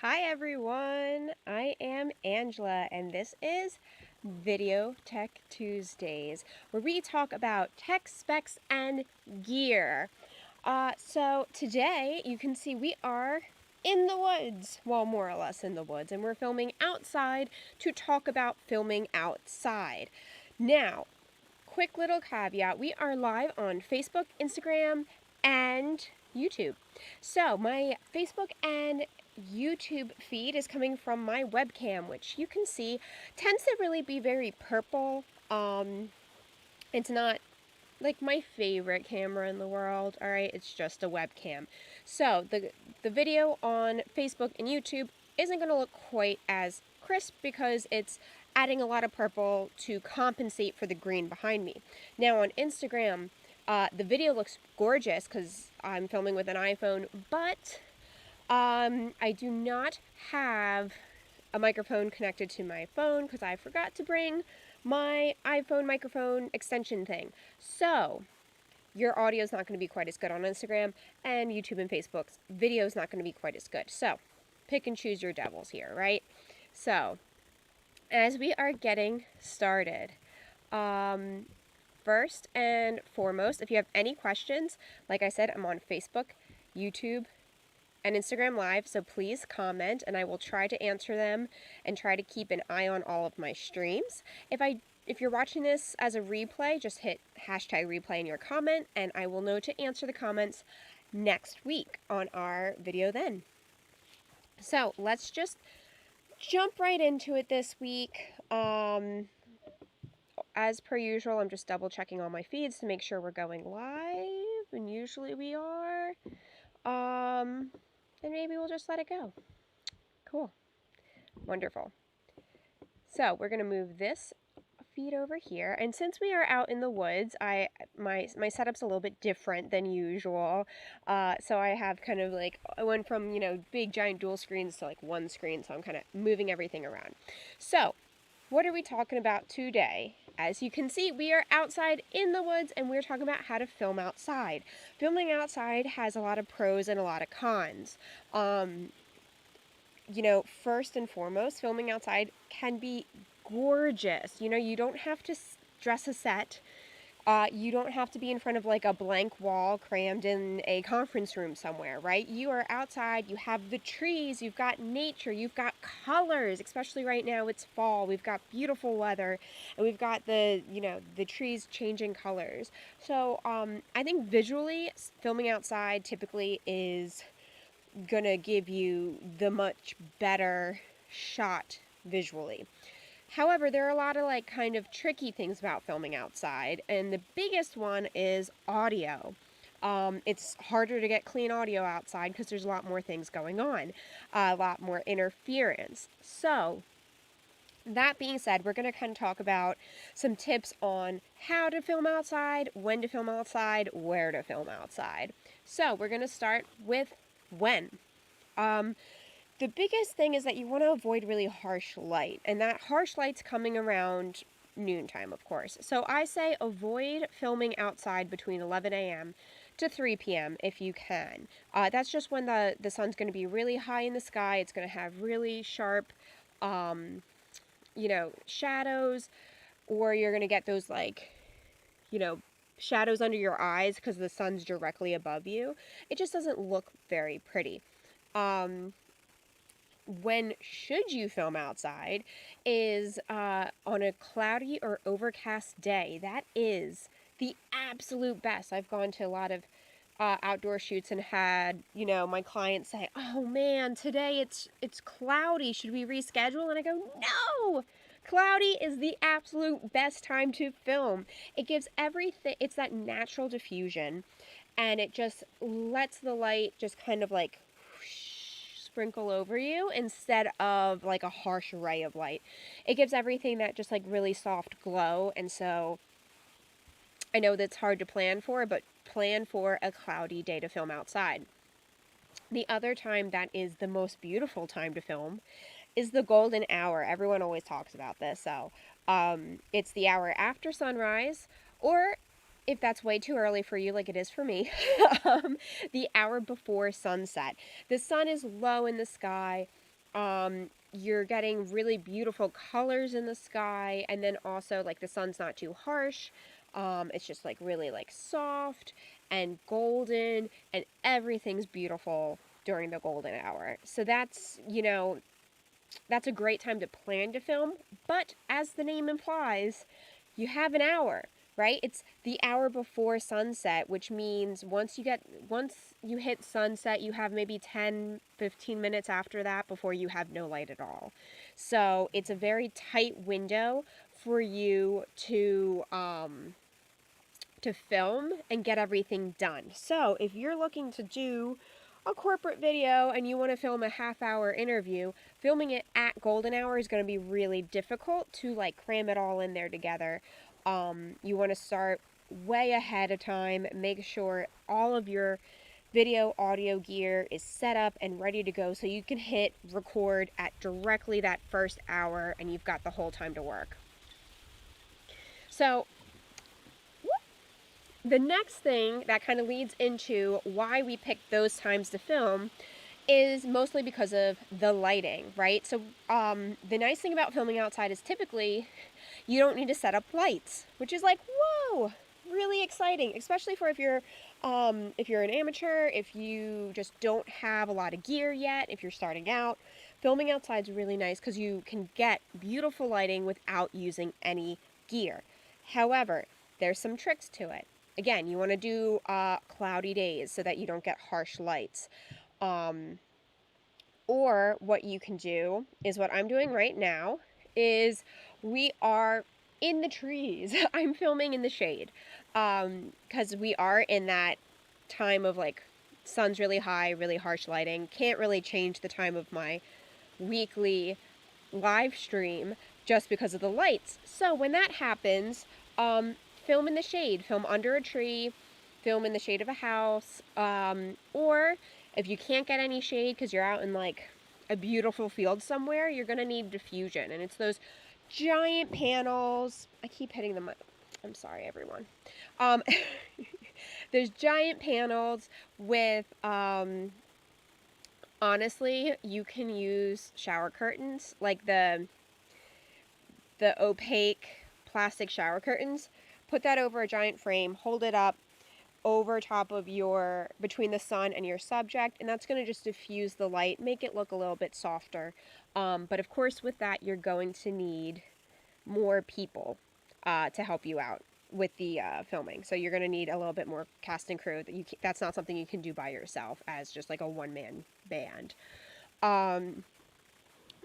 Hi everyone, I am Angela and this is Video Tech Tuesdays where we talk about tech specs and gear. So today you can see we are in the woods, well more or less in the woods, and we're filming outside to talk about filming outside. Now, quick little caveat, we are live on Facebook, Instagram, and YouTube. So my Facebook and YouTube feed is coming from my webcam, which you can see tends to really be very purple. It's not like my favorite camera in the world, all right? It's just a webcam. So the video on Facebook and YouTube isn't going to look quite as crisp because it's adding a lot of purple to compensate for the green behind me. Now on Instagram, the video looks gorgeous because I'm filming with an iPhone, but I do not have a microphone connected to my phone because I forgot to bring my iPhone microphone extension thing. So your audio is not going to be quite as good on Instagram, and YouTube and Facebook's video is not going to be quite as good. So pick and choose your devils here, right? So as we are getting started, first and foremost, if you have any questions, like I said, I'm on Facebook, YouTube, and Instagram Live, so please comment and I will try to answer them and try to keep an eye on all of my streams. If you're watching this as a replay, just hit hashtag replay in your comment and I will know to answer the comments next week on our video then. So let's just jump right into it this week. As per usual, I'm just double checking all my feeds to make sure we're going live, and usually we are. And maybe we'll just let it go. Cool. Wonderful. So we're going to move this feed over here, and since we are out in the woods, my setup's a little bit different than usual. So I have kind of like, I went from, big giant dual screens to like one screen, so I'm kind of moving everything around. So what are we talking about today? As you can see, we are outside in the woods and we're talking about how to film outside. Filming outside has a lot of pros and a lot of cons. First and foremost, filming outside can be gorgeous. You don't have to dress a set. You don't have to be in front of like a blank wall crammed in a conference room somewhere, right? You are outside, you have the trees, you've got nature, you've got colors, especially right now it's fall. We've got beautiful weather and we've got the trees changing colors. So I think visually filming outside typically is gonna give you the much better shot visually. However, there are a lot of like kind of tricky things about filming outside, and the biggest one is audio. It's harder to get clean audio outside because there's a lot more things going on, a lot more interference. So, that being said, we're going to kind of talk about some tips on how to film outside, when to film outside, where to film outside. So, we're going to start with when. The biggest thing is that you want to avoid really harsh light, and that harsh light's coming around noontime, of course. So I say avoid filming outside between 11 a.m. to 3 p.m. if you can. That's just when the sun's going to be really high in the sky. It's going to have really sharp, shadows, or you're going to get those shadows under your eyes because the sun's directly above you. It just doesn't look very pretty. When should you film outside is on a cloudy or overcast day. That is the absolute best. I've gone to a lot of outdoor shoots and had, my clients say, "Oh man, today it's cloudy. Should we reschedule?" And I go, "No! Cloudy is the absolute best time to film. It gives everything, it's that natural diffusion, and it just lets the light just kind of like sprinkle over you instead of like a harsh ray of light. It gives everything that just like really soft glow, and so I know that's hard to plan for, but plan for a cloudy day to film outside. The other time that is the most beautiful time to film is the golden hour. Everyone always talks about this. So it's the hour after sunrise, or if that's way too early for you, like it is for me, the hour before sunset. The sun is low in the sky. You're getting really beautiful colors in the sky, and then also like the sun's not too harsh. It's just like really like soft and golden, and everything's beautiful during the golden hour. So that's, that's a great time to plan to film, but as the name implies, you have an hour, right? It's the hour before sunset, which means once you hit sunset, you have maybe 10, 15 minutes after that before you have no light at all. So, it's a very tight window for you to film and get everything done. So, if you're looking to do a corporate video and you want to film a half-hour interview, filming it at golden hour is going to be really difficult to like cram it all in there together. You want to start way ahead of time, make sure all of your video audio gear is set up and ready to go so you can hit record at directly that first hour and you've got the whole time to work. So the next thing that kind of leads into why we picked those times to film is mostly because of the lighting, right? So the nice thing about filming outside is typically you don't need to set up lights, which is like, whoa, really exciting, especially for if you're an amateur, if you just don't have a lot of gear yet, if you're starting out. Filming outside is really nice because you can get beautiful lighting without using any gear. However, there's some tricks to it. Again, you want to do cloudy days so that you don't get harsh lights. Or what you can do is what I'm doing right now is we are in the trees. I'm filming in the shade because we are in that time of like sun's really high, really harsh lighting. Can't really change the time of my weekly live stream just because of the lights. So when that happens, film in the shade, film under a tree, film in the shade of a house, or if you can't get any shade because you're out in like a beautiful field somewhere, you're going to need diffusion. And it's those giant panels. I keep hitting the mic. I'm sorry, everyone. There's giant panels with, honestly, you can use shower curtains, like the opaque plastic shower curtains. Put that over a giant frame, hold it up over top of between the sun and your subject, and that's going to just diffuse the light, make it look a little bit softer. But of course, with that, you're going to need more people to help you out with the filming. So you're going to need a little bit more cast and crew. That's not something you can do by yourself as just like a one-man band.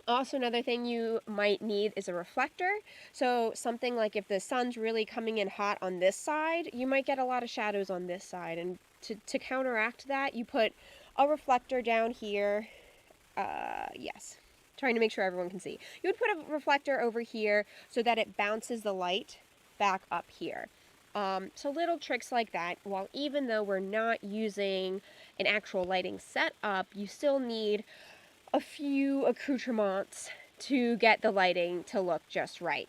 Also, another thing you might need is a reflector. So something like if the sun's really coming in hot on this side, you might get a lot of shadows on this side. And to counteract that, you put a reflector down here. Yes, trying to make sure everyone can see. You would put a reflector over here so that it bounces the light back up here. So little tricks like that. While even though we're not using an actual lighting setup, you still need a few accoutrements to get the lighting to look just right.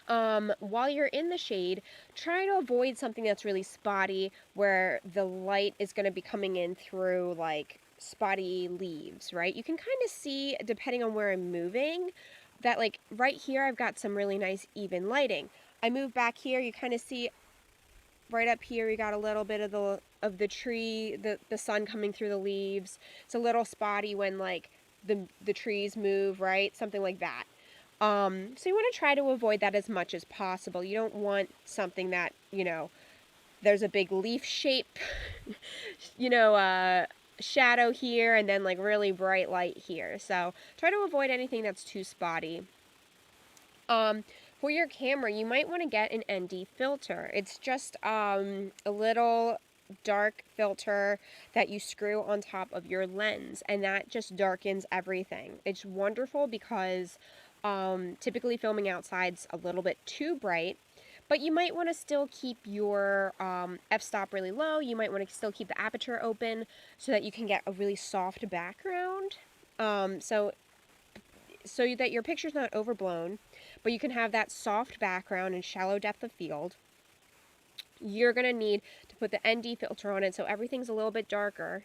While you're in the shade, try to avoid something that's really spotty where the light is going to be coming in through like spotty leaves, right? You can kind of see, depending on where I'm moving, that like right here I've got some really nice even lighting. I move back here, you kind of see right up here we got a little bit of the tree, the sun coming through the leaves. It's a little spotty when like the trees move, right? Something like that. So you want to try to avoid that as much as possible. You don't want something that, there's a big leaf shape, shadow here and then like really bright light here. So try to avoid anything that's too spotty. For your camera, you might want to get an ND filter. It's just a little dark filter that you screw on top of your lens, and that just darkens everything. It's wonderful because typically filming outside's a little bit too bright, but you might want to still keep your f-stop really low. You might want to still keep the aperture open so that you can get a really soft background. So that your picture's not overblown, but you can have that soft background and shallow depth of field. You're going to need to put the ND filter on it so everything's a little bit darker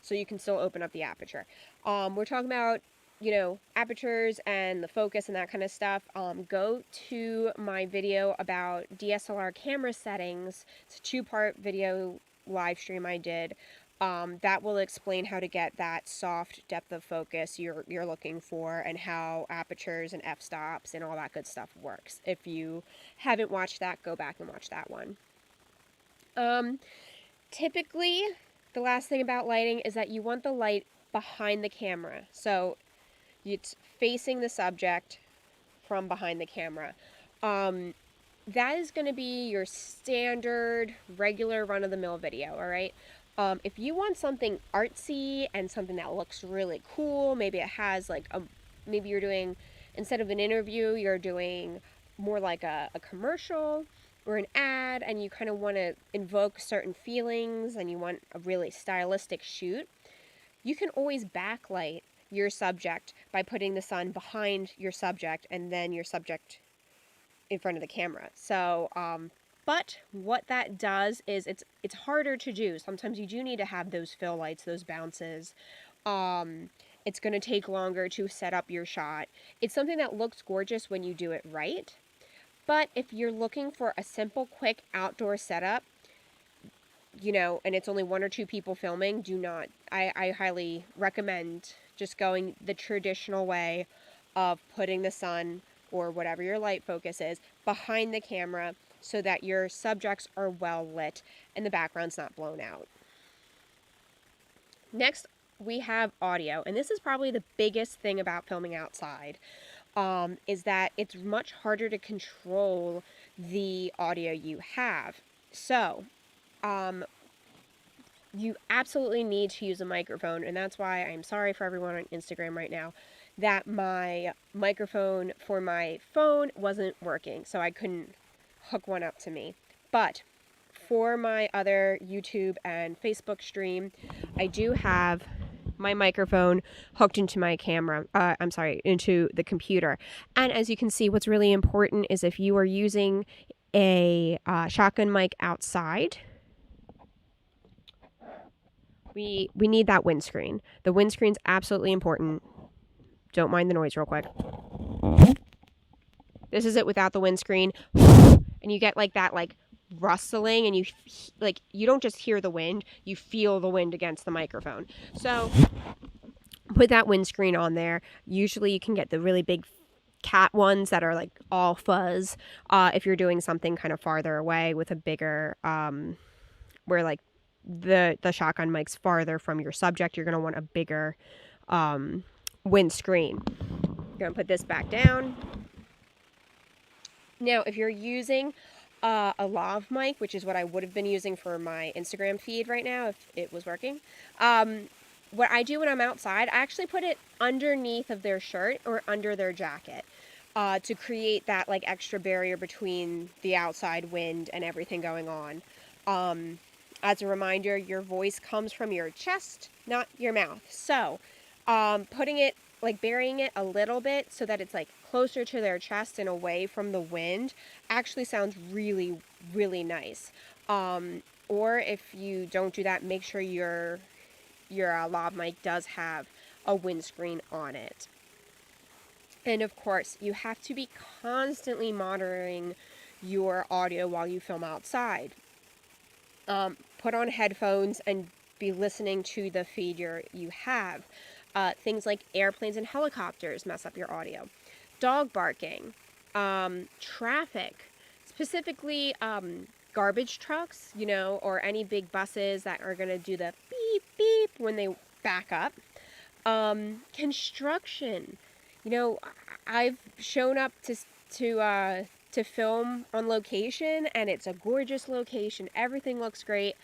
so you can still open up the aperture. We're talking about, you know, apertures and the focus and that kind of stuff. Go to my video about DSLR camera settings. It's a 2-part video live stream I did. That will explain how to get that soft depth of focus you're looking for, and how apertures and f-stops and all that good stuff works. If you haven't watched that, go back and watch that one. Typically, the last thing about lighting is that you want the light behind the camera. So it's facing the subject from behind the camera. That is going to be your standard, regular, run-of-the-mill video, all right? If you want something artsy and something that looks really cool, maybe it has like maybe you're doing, instead of an interview, you're doing more like a commercial or an ad, and you kind of want to invoke certain feelings and you want a really stylistic shoot, you can always backlight your subject by putting the sun behind your subject and then your subject in front of the camera. So, but what that does is it's harder to do. Sometimes you do need to have those fill lights, those bounces. It's going to take longer to set up your shot. It's something that looks gorgeous when you do it right. But if you're looking for a simple, quick outdoor setup, you know, and it's only 1 or 2 people filming, I highly recommend just going the traditional way of putting the sun, or whatever your light focus is, behind the camera so that your subjects are well lit and the background's not blown out. Next, we have audio, and this is probably the biggest thing about filming outside, is that it's much harder to control the audio you have. So, you absolutely need to use a microphone, and that's why I'm sorry for everyone on Instagram right now that my microphone for my phone wasn't working, so I couldn't hook one up to me. But for my other YouTube and Facebook stream, I do have my microphone hooked into my camera, into the computer. And as you can see, what's really important is if you are using a shotgun mic outside, we need that windscreen. The windscreen's absolutely important. Don't mind the noise real quick. This is it without the windscreen. And you get like that like rustling, and you don't just hear the wind, you feel the wind against the microphone. So put that windscreen on there. Usually you can get the really big cat ones that are like all fuzz. If you're doing something kind of farther away with a bigger, where like the shotgun mic's farther from your subject, you're going to want a bigger windscreen. I'm going to put this back down. Now, if you're using a lav mic, which is what I would have been using for my Instagram feed right now if it was working, what I do when I'm outside, I actually put it underneath of their shirt or under their jacket to create that like extra barrier between the outside wind and everything going on. As a reminder, your voice comes from your chest, not your mouth. So putting it, like burying it a little bit so that it's like closer to their chest and away from the wind, actually sounds really, really nice. Or if you don't do that, make sure your lav mic does have a windscreen on it. And of course, you have to be constantly monitoring your audio while you film outside. Put on headphones and be listening to the feed you have. Things like airplanes and helicopters mess up your audio. Dog barking, traffic, specifically garbage trucks, you know, or any big buses that are going to do the beep, beep when they back up. Construction. You know, I've shown up to film on location, and it's a gorgeous location. Everything looks great.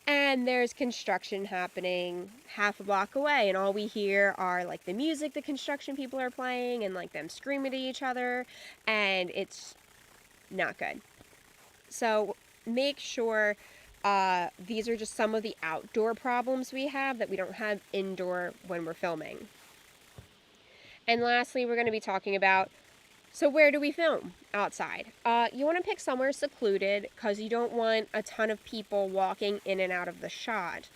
And there's construction happening half a block away, and all we hear are like the music the construction people are playing and like them screaming at each other, and it's not good. So make sure these are just some of the outdoor problems we have that we don't have indoor when we're filming. And lastly, we're going to be talking about, so where do we film outside? You want to pick somewhere secluded because you don't want a ton of people walking in and out of the shot.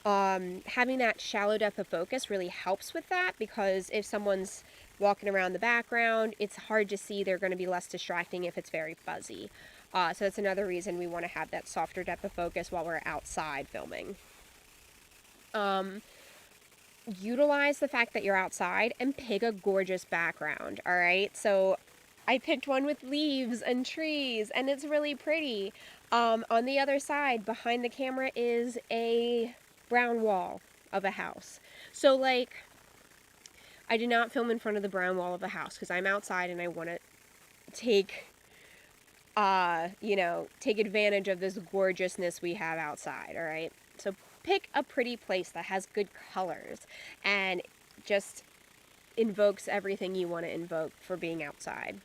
Having that shallow depth of focus really helps with that, because if someone's walking around the background, it's hard to see. They're going to be less distracting if it's very fuzzy. So that's another reason we want to have that softer depth of focus while we're outside filming. Utilize the fact that you're outside and pick a gorgeous background, all right? So I picked one with leaves and trees, and it's really pretty. On the other side, behind the camera, is a brown wall of a house. So, like, I did not film in front of the brown wall of a house because I'm outside and I want to take, take advantage of this gorgeousness we have outside, all right? So pick a pretty place that has good colors and just invokes everything you want to invoke for being outside.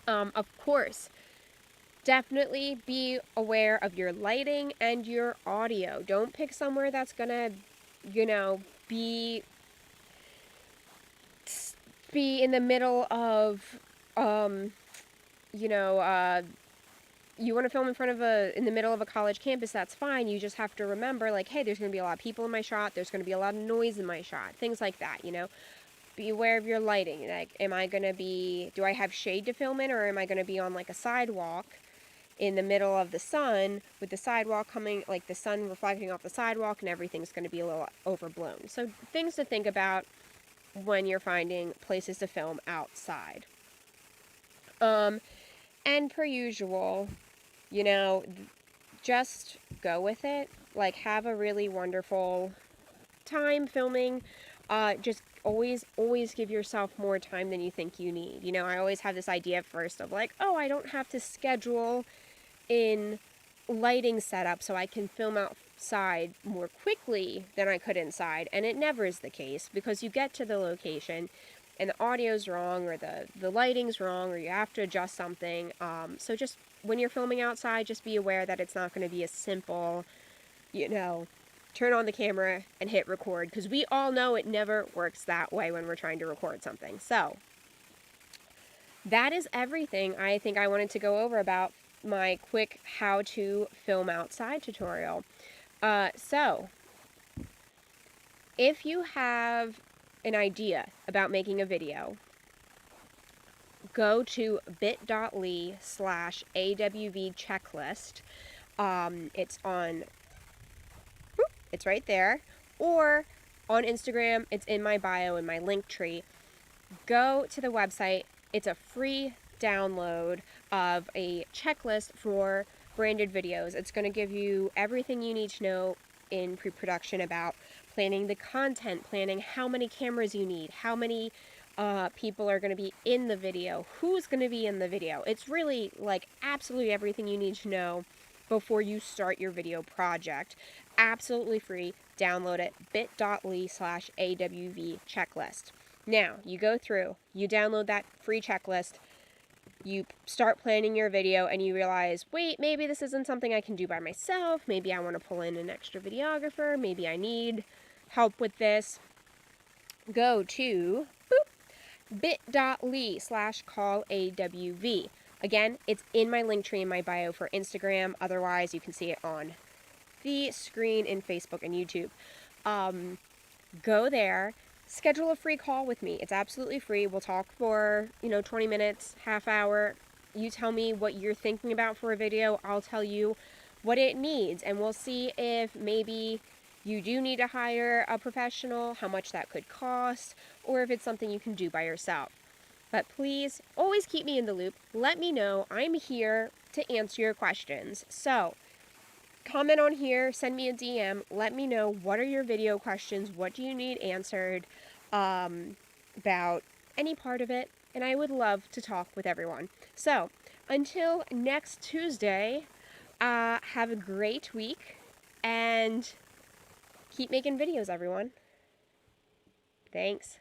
Of course, definitely be aware of your lighting and your audio. Don't pick somewhere that's gonna, be in the middle of, you want to film in the middle of a college campus, that's fine. You just have to remember, like, hey, there's going to be a lot of people in my shot. There's going to be a lot of noise in my shot. Things like that, Be aware of your lighting. Like, do I have shade to film in, or am I going to be on, like, a sidewalk in the middle of the sun with the sidewalk coming, like, the sun reflecting off the sidewalk, and everything's going to be a little overblown. So things to think about when you're finding places to film outside. And per usual, just go with it. Like, have a really wonderful time filming. Just always give yourself more time than you think you need. I always have this idea at first of like, oh, I don't have to schedule in lighting setup so I can film outside more quickly than I could inside. And it never is the case, because you get to the location and the audio's wrong, or the lighting's wrong, or you have to adjust something. So just when you're filming outside, just be aware that it's not going to be a simple, turn on the camera and hit record, because we all know it never works that way when we're trying to record something. So that is everything I think I wanted to go over about my quick how to film outside tutorial. So if you have an idea about making a video, go to bit.ly/AWV checklist. It's right there, or on Instagram, it's in my bio in my link tree. Go to the website. It's a free download of a checklist for branded videos. It's going to give you everything you need to know in pre-production about planning the content, planning how many cameras you need, how many people are going to be in the video, who's going to be in the video. It's really like absolutely everything you need to know before you start your video project. Absolutely free. Download it. bit.ly/AWV checklist. Now, you go through, you download that free checklist, you start planning your video, and you realize, wait, maybe this isn't something I can do by myself. Maybe I want to pull in an extra videographer. Maybe I need help with this. Go to bit.ly/CallAWV. Again, it's in my link tree in my bio for Instagram. Otherwise, you can see it on the screen in Facebook and YouTube. Go there. Schedule a free call with me. It's absolutely free. We'll talk for, 20 minutes, half hour. You tell me what you're thinking about for a video. I'll tell you what it needs, and we'll see if maybe you do need to hire a professional, how much that could cost, or if it's something you can do by yourself. But please, always keep me in the loop. Let me know. I'm here to answer your questions. So, comment on here, send me a DM, let me know what are your video questions, what do you need answered about any part of it, and I would love to talk with everyone. So, until next Tuesday, have a great week, and keep making videos, everyone. Thanks.